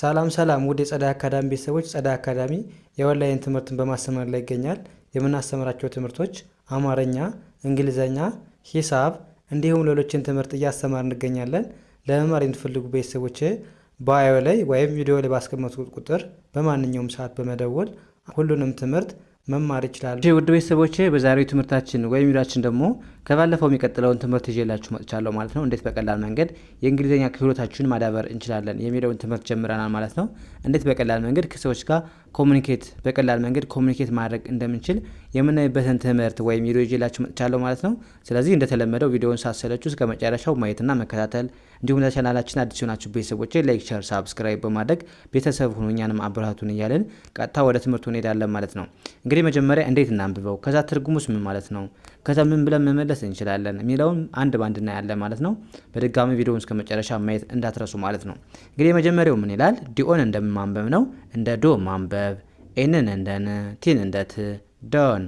ሰላም ውድ የጸዳይ አካዳሚ ቤተሰቦች፣ ጸዳይ አካዳሚ የኦንላይን ትምህርትን በማስተማር ላይ ይገኛል። የምናስተምራቸው ትምህርቶች አማርኛ፣ እንግሊዘኛ፣ ሂሳብ እንዲሁም ሌሎችን ትምህርት እያስተማር እንገኛለን። ለመማር የምትፈልጉ ቤተሰቦች ባዮ ላይ ወይም ቪዲዮ ላይ ባስቀመጥኩት ቁጥር በማንኛውም ሰዓት በመደወል ሁሉንም ትምህርት መማር ይችላሉ። ውድ ቤተሰቦቼ በዛሬው ትምህርታችን ወይም ቪዲዮአችን ደግሞ ከባለፈው የሚቀጥለውን ትምህርት ይዤላችሁ መጥቻለሁ ማለት ነው። እንዴት በቀላል መንገድ የእንግሊዝኛ ክህሎታችንን ማዳበር እንችላለን የሚለውን ትምህርት ጀምረናል ማለት ነው። እንዴት በቀላል መንገድ ከሰዎች ጋር በቀላል መንገድ ኮሙኒኬት ማድረግ እንደምንችል የምናይበትን ትምህርት ወይም ቪዲዮ ይዤላችሁ መጥቻለሁ ማለት ነው። ስለዚህ እንደተለመደው ቪዲዮውን ሳሰለችሁ እስከ መጨረሻው ማየትና መከታተል እንዲሁም ለቻናላችን አዲስ የሆናችሁ ቤተሰቦቼ ላይክ፣ ሼር፣ ሳብስክራይብ በማድረግ ቤተሰብ ሁኑ፣ እኛንም አበረታቱን እያለን ቀጥታ ወደ ትምህርቱ እንሄዳለን ማለት ነው። እንግዲህ መጀመሪያ እንዴት እናንብበው፣ ከዛ ትርጉሙስ ምን ማለት ነው፣ ከዛ ምን ብለን መመለስ እንችላለን የሚለውን አንድ ባንድ እናያለን ማለት ነው። በድጋሚ ቪዲዮውን እስከ መጨረሻ ማየት እንዳትረሱ ማለት ነው። እንግዲህ የመጀመሪያው ምን ይላል? ዲኦን እንደምን ማንበብ ነው? እንደ ዶ ማንበብ፣ ኤንን እንደ ን፣ ቲን እንደ ት፣ ዶን፣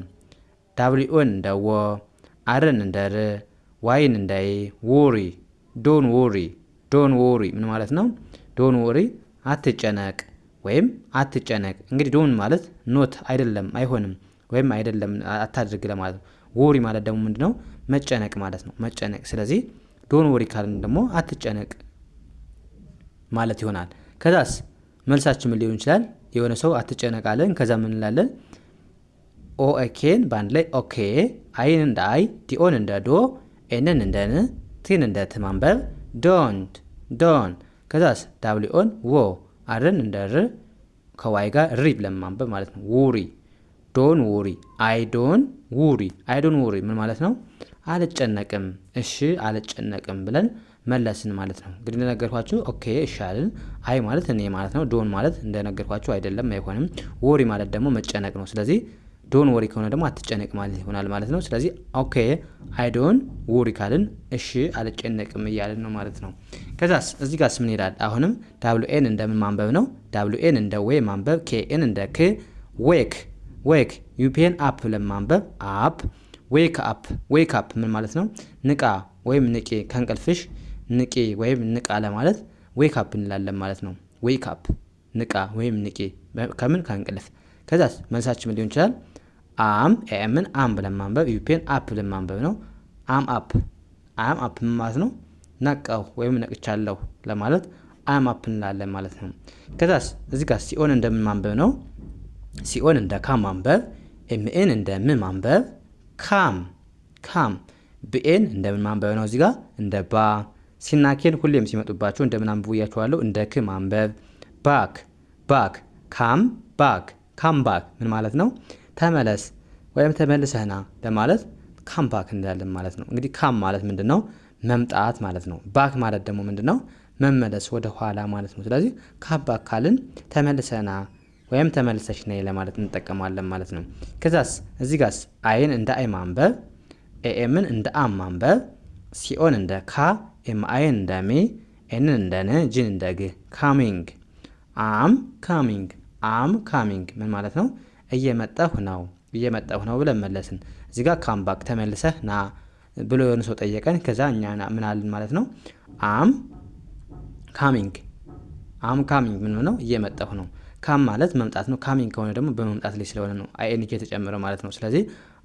ዳብሊኦን እንደ ወ፣ አርን እንደ ር፣ ዋይን እንደ ይ፣ ወሪ፣ ዶን ወሪ። ዶን ወሪ ምን ማለት ነው? ዶን ወሪ አትጨነቅ ወይም አትጨነቅ። እንግዲህ ዶን ማለት ኖት አይደለም፣ አይሆንም ወይም አይደለም አታድርግ ለማለት ነው። ወሪ ማለት ደግሞ ምንድነው? መጨነቅ ማለት ነው፣ መጨነቅ። ስለዚህ ዶን ወሪ ካልን ደግሞ አትጨነቅ ማለት ይሆናል። ከዛስ መልሳችን ምን ሊሆን ይችላል? የሆነ ሰው አትጨነቅ አለን፣ ከዛ ምን እንላለን? ኦኬን ባንድ ላይ ኦኬ፣ አይን እንደ አይ፣ ዲኦን እንደ ዶ፣ ኤንን እንደ ን፣ ቲን እንደ ት ማንበብ ዶንት፣ ዶን። ከዛስ ዳብሊኦን ወ፣ አርን እንደ ር፣ ከዋይ ጋር ሪ ብለን ማንበብ ማለት ነው። ውሪ፣ ዶን ውሪ፣ አይ ዶን ውሪ። አይ ዶን ውሪ ምን ማለት ነው? አልጨነቅም፣ እሺ አልጨነቅም ብለን መለስን ማለት ነው። እንግዲህ እንደነገርኳችሁ ኦኬ እሺ አልን። አይ ማለት እኔ ማለት ነው። ዶን ማለት እንደነገርኳችሁ አይደለም፣ አይሆንም። ወሪ ማለት ደግሞ መጨነቅ ነው። ስለዚህ ዶን ወሪ ከሆነ ደግሞ አትጨነቅ ማለት ይሆናል ማለት ነው። ስለዚህ ኦኬ አይ ዶን ወሪ ካልን እሺ አልጨነቅም እያልን ነው ማለት ነው። ከዛስ እዚህ ጋርስ ምን ይላል? አሁንም ዳብሊው እንደምን ማንበብ ነው? ዳብሊው እንደ ዌ ማንበብ፣ ኬኤን እንደ ክ፣ ዌክ ዌክ፣ ዩፒኤን አፕ ለማንበብ አፕ፣ ዌክ አፕ። ዌክ አፕ ምን ማለት ነው? ንቃ ወይም ንቂ፣ ከእንቅልፍሽ ንቂ ወይም ንቃ ለማለት ዌክ አፕ እንላለን ማለት ነው። ዌክ አፕ ንቃ ወይም ንቂ፣ ከምን ከእንቅልፍ። ከዛስ መልሳችን ምን ሊሆን ይችላል? አም፣ ኤምን አም ብለን ማንበብ፣ ዩፒኤን አፕ ብለን ማንበብ ነው። አም አፕ፣ አም አፕ ምን ማለት ነው? ነቃው ወይም ነቅቻለሁ ለማለት አም አፕ እንላለን ማለት ነው። ከዛስ እዚህ ጋር ሲኦን እንደምን ማንበብ ነው? ሲኦን እንደ ካም ማንበብ፣ ኤምኤን እንደ ም ማንበብ ካም፣ ካም። ብኤን እንደምን ማንበብ ነው? እዚህ ጋር እንደ ባ። ሲናኬን ሁሌም ሲመጡባቸው እንደምን አንብቡ እያቸዋለሁ፣ እንደ ክ ማንበብ። ባክ፣ ባክ፣ ካም ባክ፣ ካም ባክ ምን ማለት ነው? ተመለስ ወይም ተመልሰህና ለማለት ካም ባክ እንላለን ማለት ነው። እንግዲህ ካም ማለት ምንድን ነው? መምጣት ማለት ነው። ባክ ማለት ደግሞ ምንድን ነው? መመለስ ወደ ኋላ ማለት ነው። ስለዚህ ካም ባክ ካልን ተመልሰህና ወይም ተመልሰሽ ነይ ለማለት እንጠቀማለን ማለት ነው። ከዛስ እዚህ ጋርስ አይን እንደ አይ ማንበብ፣ ኤኤምን እንደ አም ማንበብ፣ ሲኦን እንደ ካ፣ ኤምአይን እንደ ሜ፣ ኤንን እንደ ን፣ ጂን እንደ ግ። ካሚንግ፣ አም ካሚንግ፣ አም ካሚንግ ምን ማለት ነው? እየመጣሁ ነው፣ እየመጣሁ ነው ብለን መለስን። እዚህ ጋር ካምባክ ተመልሰህ ና ብሎ የሆነ ሰው ጠየቀን። ከዛ እኛ ምን አልን ማለት ነው? አም ካሚንግ፣ አም ካሚንግ ምን ነው? እየመጣሁ ነው። ካም ማለት መምጣት ነው። ካሚንግ ከሆነ ደግሞ በመምጣት ላይ ስለሆነ ነው አይኤንጂ የተጨመረው ማለት ነው። ስለዚህ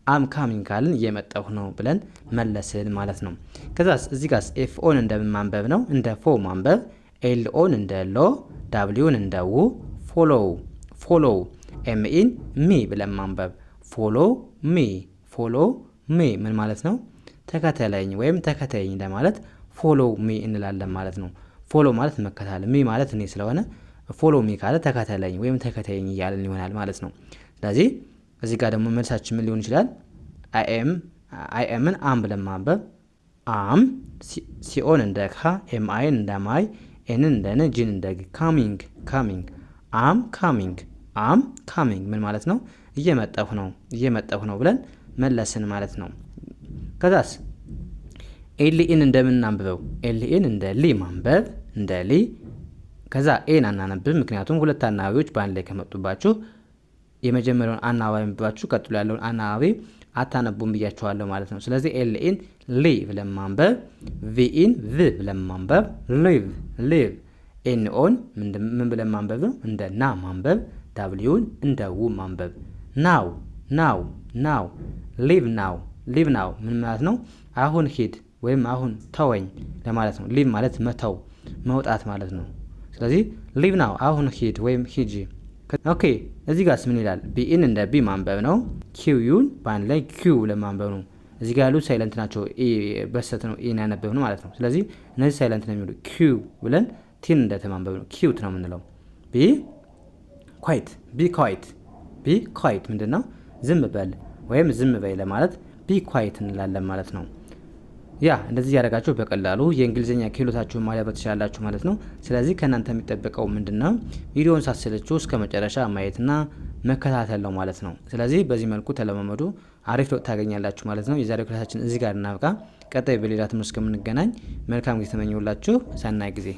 አም ካሚንግ ካልን እየመጣሁ ነው ብለን መለስን ማለት ነው። ከዛስ እዚህ ጋርስ ኤፍኦን እንደምን ማንበብ ነው? እንደ ፎ ማንበብ፣ ኤልኦን እንደ ሎ፣ ዳብሊውን እንደ ው፣ ፎሎው፣ ፎሎው፣ ኤምኢን ሚ ብለን ማንበብ ፎሎ ሚ፣ ፎሎ ሚ ምን ማለት ነው? ተከተለኝ ወይም ተከተይኝ ለማለት ፎሎ ሚ እንላለን ማለት ነው። ፎሎ ማለት መከተል፣ ሚ ማለት እኔ ስለሆነ ፎሎ ሚ ካለ ተከተለኝ ወይም ተከተይኝ እያለን ይሆናል ማለት ነው። ስለዚህ እዚህ ጋር ደግሞ መልሳችን ምን ሊሆን ይችላል? አይኤምን አም ብለን ማንበብ አም፣ ሲኦን እንደ ካ፣ ኤምአይን እንደ ማይ፣ ኤንን እንደ ን፣ ጂን እንደ ግ። ካሚንግ፣ ካሚንግ፣ አም ካሚንግ፣ አም ካሚንግ ምን ማለት ነው? እየመጣሁ ነው፣ እየመጣሁ ነው ብለን መለስን ማለት ነው። ከዛስ ኤልኢን እንደምን አንብበው? ኤልኢን እንደ ሊ ማንበብ፣ እንደ ሊ። ከዛ ኤን አናነብም፣ ምክንያቱም ሁለት አናባቢዎች በአንድ ላይ ከመጡባችሁ የመጀመሪያውን አናባቢ አንብባችሁ ቀጥሎ ያለውን አናባቢ አታነቡም ብያችኋለሁ ማለት ነው። ስለዚህ ኤልኢን ሊ ብለን ማንበብ፣ ቪኢን ቭ ብለን ማንበብ ሊቭ፣ ሊቭ፣ ኤንኦን ምን ብለን ማንበብ ነው? እንደ ና ማንበብ። ዳብሊውን እንደ ው ማንበብ። ናው ናው ናው። ሊቭ ናው ሊቭ ናው ምን ማለት ነው? አሁን ሂድ ወይም አሁን ተወኝ ለማለት ነው። ሊቭ ማለት መተው መውጣት ማለት ነው። ስለዚህ ሊቭ ናው አሁን ሂድ ወይም ሂጂ። ኦኬ እዚህ ጋርስ ምን ይላል? ቢኢን እንደ ቢ ማንበብ ነው። ኪዩን በአንድ ላይ ኪው ለማንበብ ነው። እዚህ ጋር ያሉት ሳይለንት ናቸው። በስተት ነው ኢን ያነበብ ነው ማለት ነው። ስለዚህ እነዚህ ሳይለንት ነው የሚሉ ኪው ብለን ቲን እንደተማንበብ ነው። ኪዩት ነው የምንለው። ቢ ኳይት ቢ ኳይት ቢ ኳይት ምንድን ነው? ዝም በል ወይም ዝም በይ ለማለት ቢ ኳይት እንላለን ማለት ነው። ያ እንደዚህ ያደረጋችሁ በቀላሉ የእንግሊዝኛ ክህሎታችሁን ማዳበር ትችላላችሁ ማለት ነው። ስለዚህ ከእናንተ የሚጠበቀው ምንድነው? ቪዲዮውን ሳትሰለቹ እስከ መጨረሻ ማየትና መከታተል ነው ማለት ነው። ስለዚህ በዚህ መልኩ ተለማመዱ፣ አሪፍ ለውጥ ታገኛላችሁ ማለት ነው። የዛሬው ክላሳችን እዚህ ጋር እናብቃ። ቀጣይ በሌላ ትምህርት እስከምንገናኝ መልካም ጊዜ ተመኘሁላችሁ። ሰናይ ጊዜ